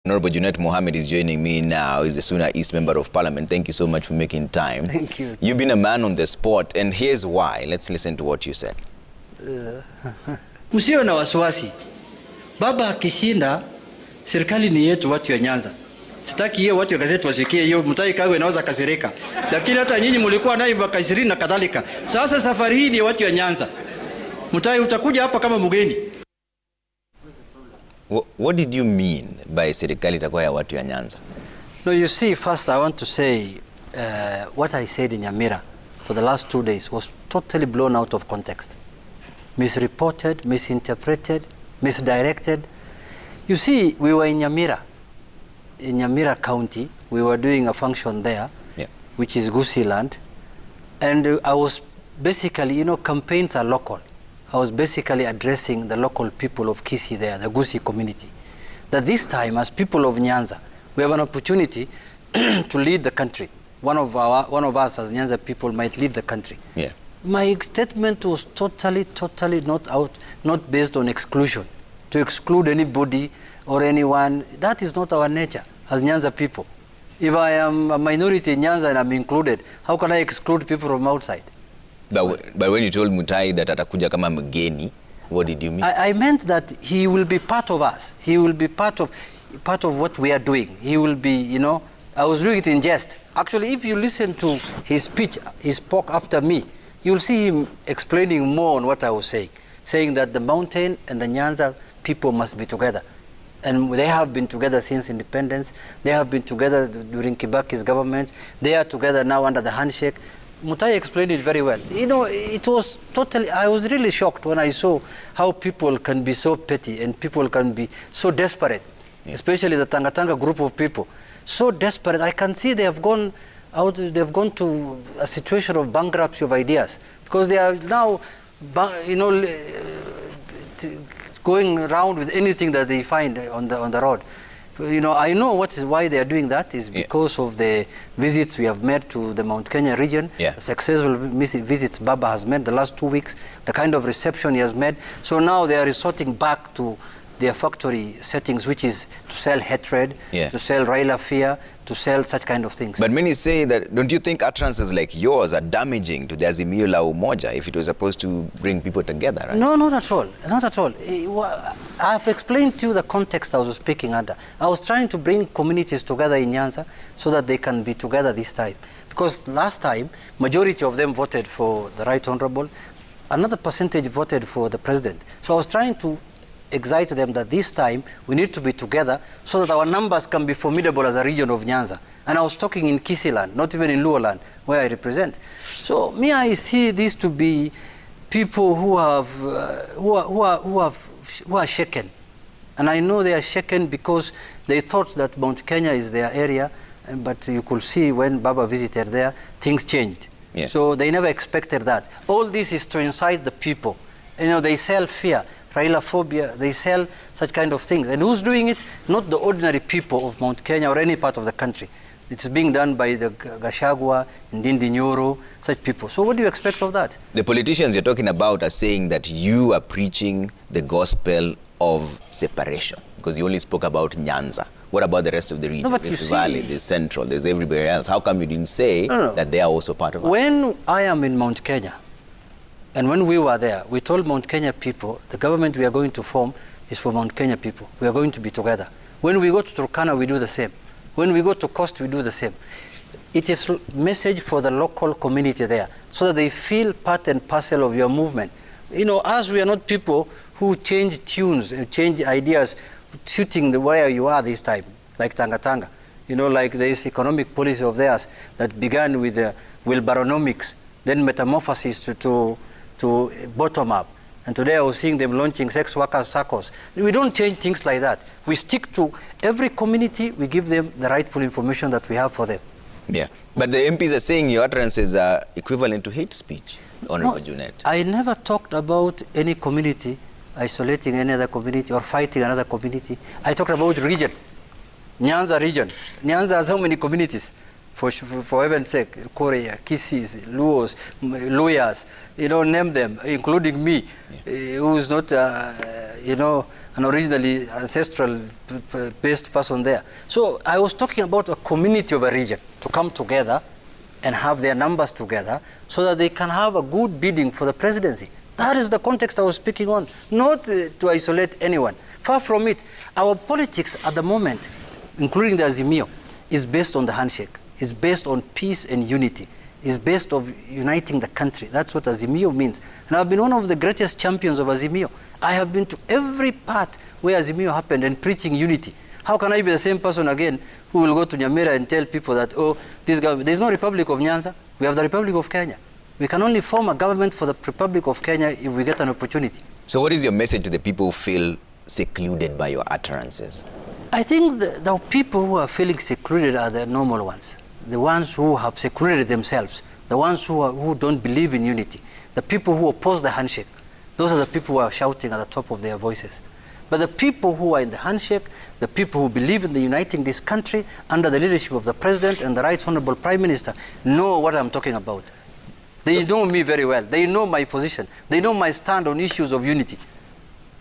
Honorable Junet Mohammed is joining me now. He's the Suna East Member of Parliament. Thank you so much for making time. Thank you. You've been a man on the spot, and here's why. Let's listen to what you said. Msiwe na wasiwasi. Baba akishinda, serikali ni yetu watu ya Nyanza. Sitaki hiyo watu ya gazeti wasikie hiyo Mutahi Kagwe anaweza kasirika. Lakini hata nyinyi mlikuwa naye mwaka 20 na kadhalika. Sasa safari hii ni watu ya Nyanza. Mutahi utakuja hapa kama mgeni. What did you mean by serikali itakuwa ya watu ya Nyanza? No, you see, first I want to say what I said in Nyamira for the last 2 days was totally blown out of context. Misreported, misinterpreted, misdirected. You see, we were in Nyamira County. We were doing a function there, which is Gusii land. And I was basically, you know, campaigns are local. I was basically addressing the local people of Kisii there, the Gusii community. That this time, as people of Nyanza, we have an opportunity to lead the country. One of us as Nyanza people might lead the country. Yeah. My statement was totally not based on exclusion, to exclude anybody or anyone. That is not our nature as Nyanza people. If I am a minority in Nyanza and I'm included, how can I exclude people from outside? But when you told Mutahi that atakuja kama mgeni, what did you mean? I meant that he will be part of us. He will be part of what we are doing. He will be, you know, I was doing it in jest. Actually, if you listen to his speech, he spoke after me, you'll see him explaining more on what I was saying that the mountain and the Nyanza people must be together. And they have been together since independence. They have been together during Kibaki's government. They are together now under the handshake. Mutahi explained it very well. You know, it was totally, I was really shocked when I saw how people can be so petty and people can be so desperate, especially the Tanga group of people. So desperate, I can see they have gone out, they've gone to a situation of bankruptcy of ideas because they are now, you know, going around with anything that they find on the road. You know, I know why they are doing that is because of the visits we have made to the Mount Kenya region, the successful visits Baba has made the last 2 weeks, the kind of reception he has made. So now they are resorting back to their factory settings, which is to sell hatred, to sell Raila fear, to sell such kind of things. But many say that, don't you think utterances like yours are damaging to the Azimio la Umoja if it was supposed to bring people together, right? No, not at all. Not at all. I have explained to you the context I was speaking under. I was trying to bring communities together in Nyanza so that they can be together this time. Because last time, majority of them voted for the Right Honorable. Another percentage voted for the President. So I was trying to excite them that this time we need to be together so that our numbers can be formidable as a region of Nyanza. And I was talking in Kisii land, not even in Luo land, where I represent. So me, I see these to be people who are shaken. And I know they are shaken because they thought that Mount Kenya is their area, but you could see when Baba visited there, things changed. So they never expected that. All this is to incite the people. You know, they sell fear, Raila phobia, they sell such kind of things. And who's doing it? Not the ordinary people of Mount Kenya or any part of the country. It's being done by the Gachagua, Ndindi Nyoro, such people. So what do you expect of that? The politicians you're talking about are saying that you are preaching the gospel of separation because you only spoke about Nyanza. What about the rest of the region? No, but there's Valley, there's Central, there's everywhere else. How come you didn't say that they are also part of it? When I am in Mount Kenya, and when we were there, we told Mount Kenya people, the government we are going to form is for Mount Kenya people. We are going to be together. When we go to Turkana, we do the same. When we go to Coast, we do the same. It is a message for the local community there, so that they feel part and parcel of your movement. You know, as we are not people who change tunes, change ideas, shooting the where you are this time, like Tanga. You know, like this economic policy of theirs that began with Wilbaronomics, then metamorphosis to bottom up. And today I was seeing them launching sex workers circles. We don't change things like that. We stick to every community, we give them the rightful information that we have for them. Yeah, but the MPs are saying your utterances are equivalent to hate speech, Honorable Junet. I never talked about any community isolating any other community or fighting another community. I talked about region, Nyanza region. Nyanza has how many communities? For heaven's sake, Korea, Kissis, Luos, Luyas, you know, name them, including me, who's not an originally ancestral-based person there. So I was talking about a community of a region to come together and have their numbers together so that they can have a good bidding for the presidency. That is the context I was speaking on, not to isolate anyone. Far from it. Our politics at the moment, including the Azimio, is based on the handshake, is based on peace and unity, is based on uniting the country. That's what Azimio means. And I've been one of the greatest champions of Azimio. I have been to every part where Azimio happened and preaching unity. How can I be the same person again who will go to Nyamira and tell people that, oh, this government, there's no Republic of Nyanza, we have the Republic of Kenya. We can only form a government for the Republic of Kenya if we get an opportunity. So what is your message to the people who feel secluded by your utterances? I think the people who are feeling secluded are the normal ones, the ones who have secluded themselves, the ones who don't believe in unity, the people who oppose the handshake. Those are the people who are shouting at the top of their voices. But the people who are in the handshake, the people who believe in the uniting this country under the leadership of the President and the Right Honorable Prime Minister know what I'm talking about. They know me very well. They know my position. They know my stand on issues of unity.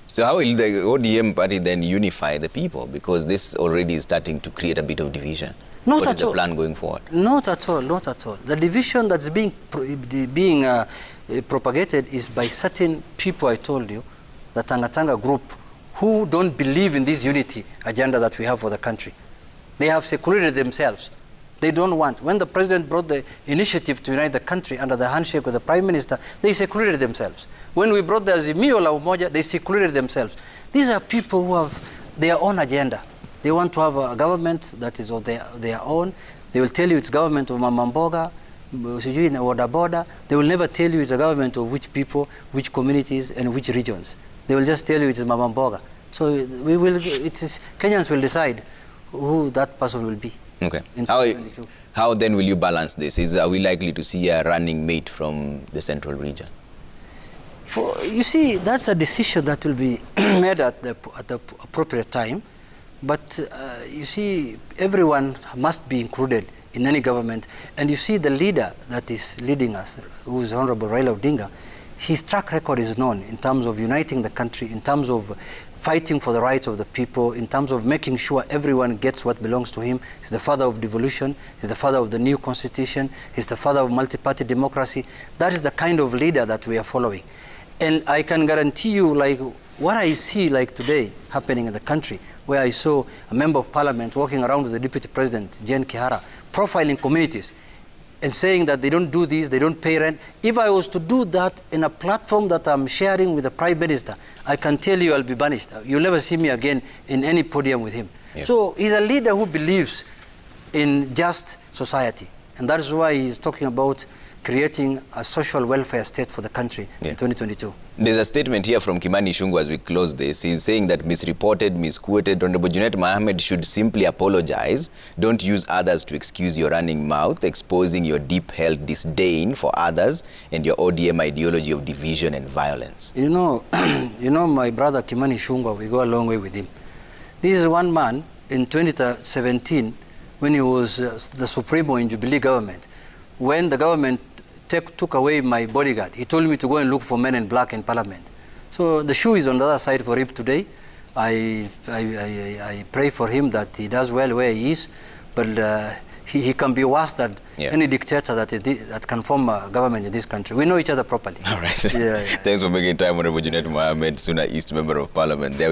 So how will the ODM party then unify the people? Because this already is starting to create a bit of division. Not what at is the all. plan going forward? Not at all, not at all. The division that's being propagated is by certain people, I told you, the Tanga group, who don't believe in this unity agenda that we have for the country. They have secluded themselves. They don't want. When the President brought the initiative to unite the country under the handshake with the Prime Minister, they secluded themselves. When we brought the Azimio la Umoja, they secluded themselves. These are people who have their own agenda. They want to have a government that is of their own. They will tell you it's government of Mamamboga, Boda. They will never tell you it's a government of which people, which communities, and which regions. They will just tell you it is Mamamboga. So Kenyans will decide who that person will be. Okay. How then will you balance this? Are we likely to see a running mate from the central region? You see, that's a decision that will be made at the appropriate time. But you see, everyone must be included in any government. And you see, the leader that is leading us, who is Honorable Raila Odinga, his track record is known in terms of uniting the country, in terms of fighting for the rights of the people, in terms of making sure everyone gets what belongs to him. He's the father of devolution. He's the father of the new constitution. He's the father of multi-party democracy. That is the kind of leader that we are following. And I can guarantee you, like, what I see like today happening in the country, where I saw a member of parliament walking around with the deputy president, Jane Kihara, profiling communities and saying that they don't do this, they don't pay rent. If I was to do that in a platform that I'm sharing with the Prime Minister, I can tell you I'll be banished. You'll never see me again in any podium with him. Yeah. So he's a leader who believes in just society. And that is why he's talking about creating a social welfare state for the country in 2022. There's a statement here from Kimani Ichung'wah as we close this. He's saying that misreported, misquoted, Honorable Junet Mohammed should simply apologize. Don't use others to excuse your running mouth, exposing your deep-held disdain for others and your ODM ideology of division and violence. You know, my brother Kimani Ichung'wah, we go a long way with him. This is one man in 2017 when he was the Supremo in Jubilee government. When the government took away my bodyguard, he told me to go and look for men in black in parliament. So the shoe is on the other side for him today. I pray for him that he does well where he is, but he can be worse than any dictator that can form a government in this country. We know each other properly. All right. Thanks for making time, Honorable Junet Mohammed, Suna East Member of Parliament. There